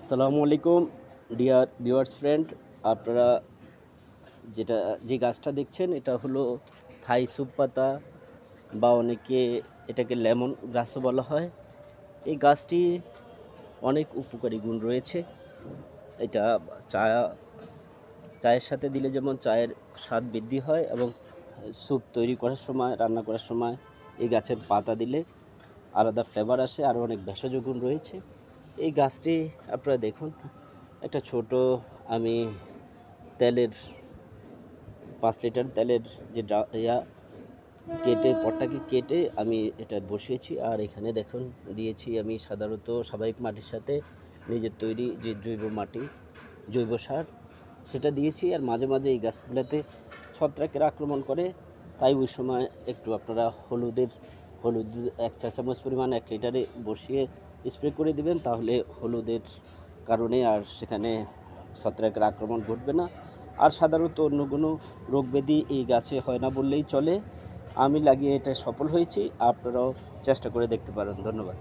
আসসালামু আলাইকুম dear viewers friend. আপনারা যে গাছটা দেখছেন এটা হলো থাই সুপ পাতা বা অনেকে এটাকে লেমন গাছও বলা হয়। এই গাছটি অনেক উপকারী গুণ রয়েছে। এটা চা চায়ের সাথে দিলে যেমন চায়ের স্বাদ বৃদ্ধি হয় এবং স্যুপ তৈরি করার সময়, রান্না করার সময় এই গাছের পাতা দিলে আলাদা ফ্লেভার আসে। আরও অনেক ভেষজ গুণ রয়েছে। এই গাছটি আপনারা দেখুন, একটা ছোট আমি তেলের 5 লিটার তেলের যে কেটে পটটাকে কেটে আমি এটা বসিয়েছি। আর এখানে দেখুন দিয়েছি আমি সাধারণত স্বাভাবিক মাটির সাথে নিজের তৈরি যে জৈব সার সেটা দিয়েছি। আর মাঝে মাঝে এই গাছগুলোতে ছত্রাকের আক্রমণ করে, তাই ওই সময় একটু আপনারা হলুদ 1 চা চামচ পরিমাণ 1 লিটারে বসিয়ে স্প্রে করে দিবেন। তাহলে হলুদের কারণে আর সেখানে ছত্রাকের আক্রমণ ঘটবে না। আর সাধারণত অন্য কোনো রোগ ব্যাধি এই গাছে হয় না বললেই চলে। আমি লাগিয়ে এটা সফল হয়েছি, আপনারাও চেষ্টা করে দেখতে পারেন। ধন্যবাদ।